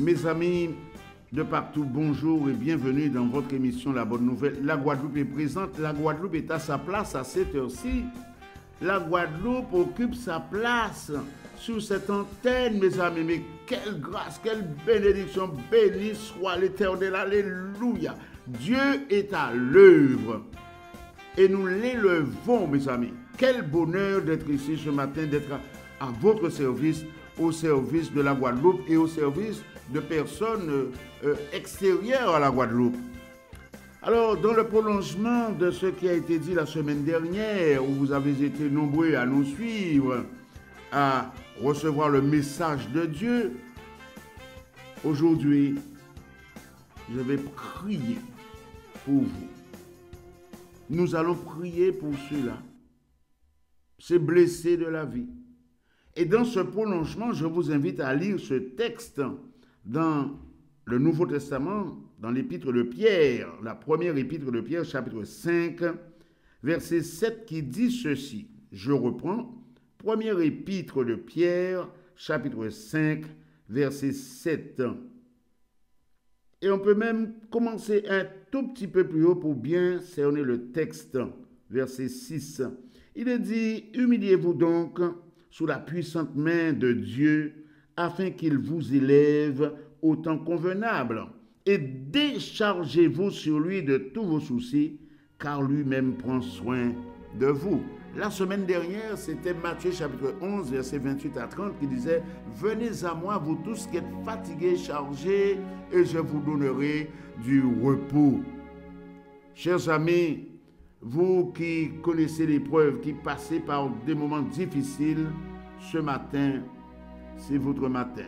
Mes amis de partout, bonjour et bienvenue dans votre émission La Bonne Nouvelle. La Guadeloupe est présente, la Guadeloupe est à sa place à cette heure-ci. La Guadeloupe occupe sa place sur cette antenne, mes amis. Mais quelle grâce, quelle bénédiction, béni soit l'Éternel, alléluia. Dieu est à l'œuvre et nous l'élevons, mes amis. Quel bonheur d'être ici ce matin, d'être à votre service, au service de la Guadeloupe et au service de personnes extérieures à la Guadeloupe. Alors, dans le prolongement de ce qui a été dit la semaine dernière, où vous avez été nombreux à nous suivre, à recevoir le message de Dieu, aujourd'hui, je vais prier pour vous. Nous allons prier pour ceux-là, ces blessés de la vie. Et dans ce prolongement, je vous invite à lire ce texte dans le Nouveau Testament, dans l'épître de Pierre, la première épître de Pierre, chapitre 5, verset 7, qui dit ceci. Je reprends, première épître de Pierre, chapitre 5, verset 7. Et on peut même commencer un tout petit peu plus haut pour bien cerner le texte, verset 6. Il est dit, humiliez-vous donc sous la puissante main de Dieu, afin qu'il vous élève au temps convenable, et déchargez-vous sur lui de tous vos soucis, car lui-même prend soin de vous. La semaine dernière, c'était Matthieu chapitre 11, versets 28 à 30, qui disait « Venez à moi, vous tous qui êtes fatigués, chargés, et je vous donnerai du repos. » Chers amis, vous qui connaissez l'épreuve, qui passez par des moments difficiles, ce matin, c'est votre matin.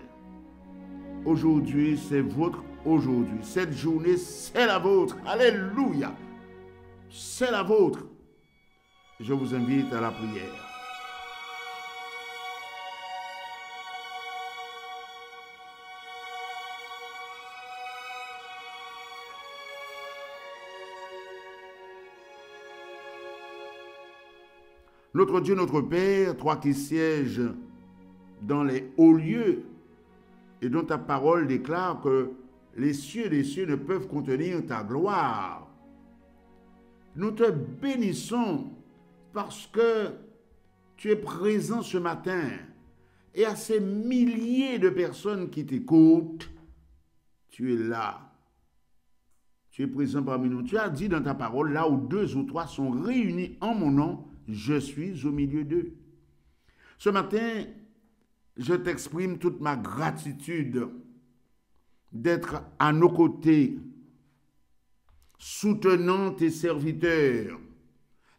Aujourd'hui, c'est votre aujourd'hui. Cette journée, c'est la vôtre. Alléluia. C'est la vôtre. Je vous invite à la prière. Notre Dieu, notre Père, toi qui sièges dans les hauts lieux et dont ta parole déclare que les cieux des cieux ne peuvent contenir ta gloire, nous te bénissons parce que tu es présent ce matin et à ces milliers de personnes qui t'écoutent, tu es là. Tu es présent parmi nous. Tu as dit dans ta parole, là où 2 ou 3 sont réunis en mon nom, je suis au milieu d'eux. Ce matin, je t'exprime toute ma gratitude d'être à nos côtés, soutenant tes serviteurs,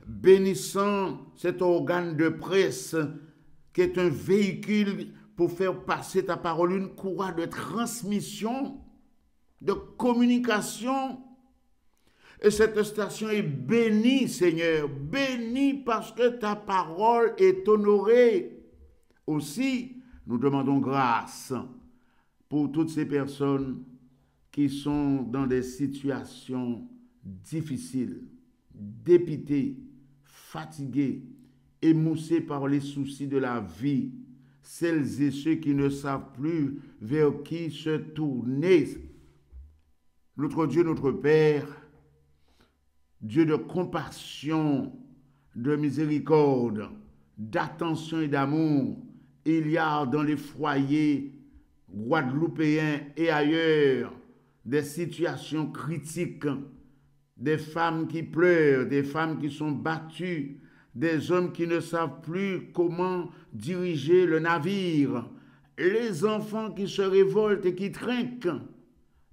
bénissant cet organe de presse qui est un véhicule pour faire passer ta parole, une courroie de transmission, de communication. Et cette station est bénie, Seigneur, bénie parce que ta parole est honorée. Aussi, nous demandons grâce pour toutes ces personnes qui sont dans des situations difficiles, dépitées, fatiguées, émoussées par les soucis de la vie, celles et ceux qui ne savent plus vers qui se tourner. Notre Dieu, notre Père, Dieu de compassion, de miséricorde, d'attention et d'amour, il y a dans les foyers guadeloupéens et ailleurs des situations critiques, des femmes qui pleurent, des femmes qui sont battues, des hommes qui ne savent plus comment diriger le navire, les enfants qui se révoltent et qui trinquent.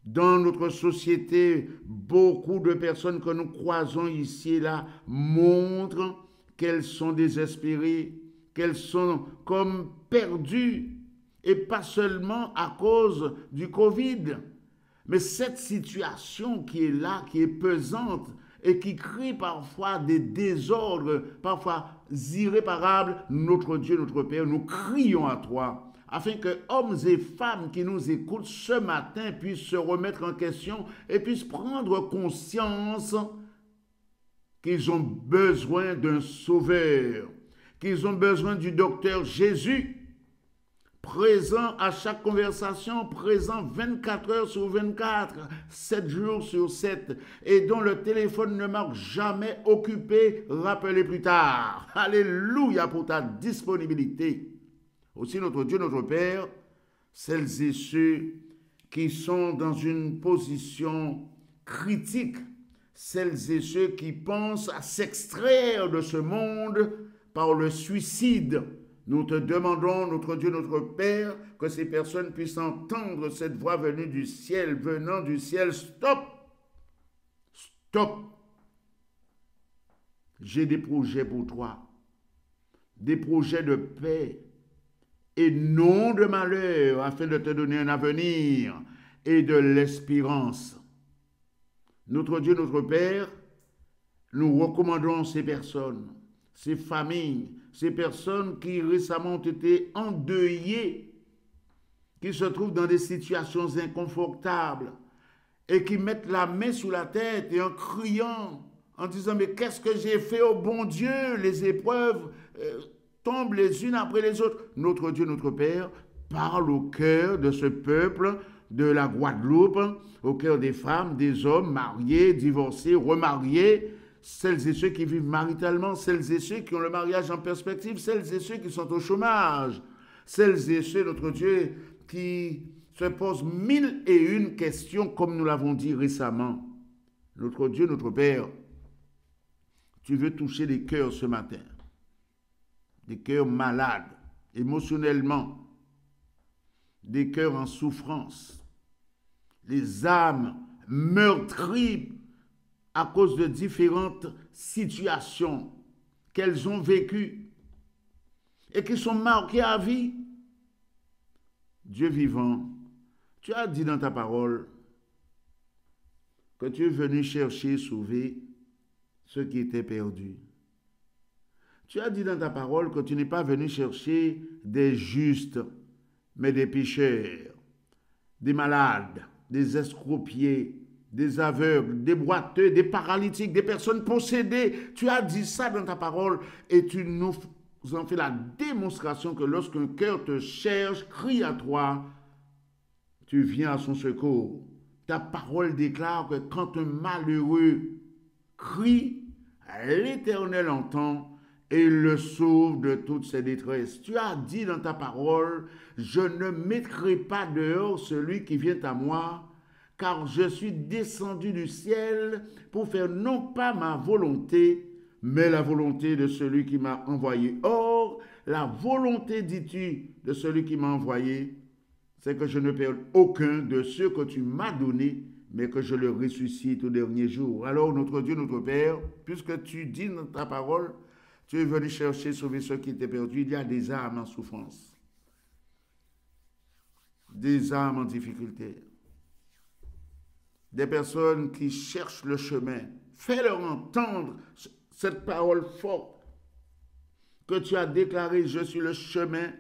Dans notre société, beaucoup de personnes que nous croisons ici et là montrent qu'elles sont désespérées, qu'elles sont comme perdues, et pas seulement à cause du Covid. Mais cette situation qui est là, qui est pesante et qui crée parfois des désordres, parfois irréparables, notre Dieu, notre Père, nous crions à toi, afin que hommes et femmes qui nous écoutent ce matin puissent se remettre en question et puissent prendre conscience qu'ils ont besoin d'un sauveur, qu'ils ont besoin du docteur Jésus présent à chaque conversation, présent 24 heures sur 24, 7 jours sur 7, et dont le téléphone ne marque jamais occupé, rappelez plus tard. Alléluia pour ta disponibilité. Aussi notre Dieu, notre Père, celles et ceux qui sont dans une position critique, celles et ceux qui pensent à s'extraire de ce monde par le suicide. Nous te demandons, notre Dieu, notre Père, que ces personnes puissent entendre cette voix venue du ciel, venant du ciel. Stop! Stop! J'ai des projets pour toi, des projets de paix et non de malheur, afin de te donner un avenir et de l'espérance. Notre Dieu, notre Père, nous recommandons ces personnes, ces familles, ces personnes qui récemment ont été endeuillées, qui se trouvent dans des situations inconfortables et qui mettent la main sur la tête et en criant, en disant « Mais qu'est-ce que j'ai fait au bon Dieu ?» Les épreuves tombent les unes après les autres. Notre Dieu, notre Père, parle au cœur de ce peuple de la Guadeloupe, au cœur des femmes, des hommes mariés, divorcés, remariés, celles et ceux qui vivent maritalement, celles et ceux qui ont le mariage en perspective, celles et ceux qui sont au chômage, celles et ceux, notre Dieu, qui se posent 1001 questions, comme nous l'avons dit récemment. Notre Dieu, notre Père, tu veux toucher les cœurs ce matin, des cœurs malades, émotionnellement, des cœurs en souffrance, les âmes meurtries à cause de différentes situations qu'elles ont vécues et qui sont marquées à vie. Dieu vivant, tu as dit dans ta parole que tu es venu chercher, sauver ceux qui étaient perdus. Tu as dit dans ta parole que tu n'es pas venu chercher des justes, mais des pécheurs, des malades, des escropiers, des aveugles, des boiteux, des paralytiques, des personnes possédées. Tu as dit ça dans ta parole et tu nous en fais la démonstration que lorsqu'un cœur te cherche, crie à toi, tu viens à son secours. Ta parole déclare que quand un malheureux crie, l'Éternel entend et le sauve de toutes ses détresses. Tu as dit dans ta parole, je ne mettrai pas dehors celui qui vient à moi, car je suis descendu du ciel pour faire non pas ma volonté, mais la volonté de celui qui m'a envoyé. Or, la volonté, dis-tu, de celui qui m'a envoyé, c'est que je ne perde aucun de ceux que tu m'as donnés, mais que je le ressuscite au dernier jour. Alors, notre Dieu, notre Père, puisque tu dis dans ta parole, tu es venu chercher, sauver ceux qui étaient perdus, il y a des âmes en souffrance, des âmes en difficulté, des personnes qui cherchent le chemin. Fais-leur entendre cette parole forte que tu as déclarée, je suis le chemin,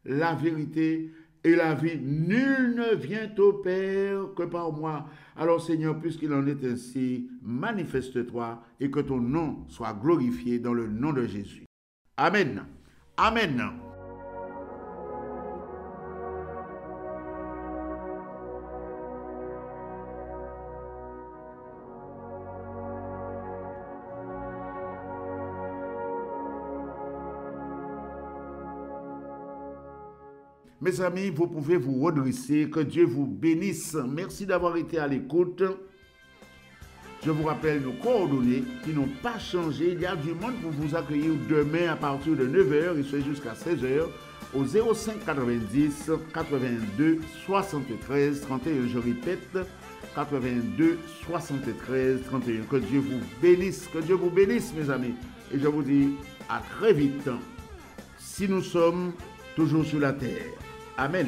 la vérité et la vie. Nul ne vient au Père que par moi. Alors Seigneur, puisqu'il en est ainsi, manifeste-toi et que ton nom soit glorifié dans le nom de Jésus. Amen. Amen. Mes amis, vous pouvez vous redresser. Que Dieu vous bénisse. Merci d'avoir été à l'écoute. Je vous rappelle nos coordonnées qui n'ont pas changé. Il y a du monde pour vous accueillir demain à partir de 9h et ce jusqu'à 16h au 05 90 82 73 31. Je répète, 82 73 31. Que Dieu vous bénisse, mes amis. Et je vous dis à très vite si nous sommes toujours sur la terre. Amen.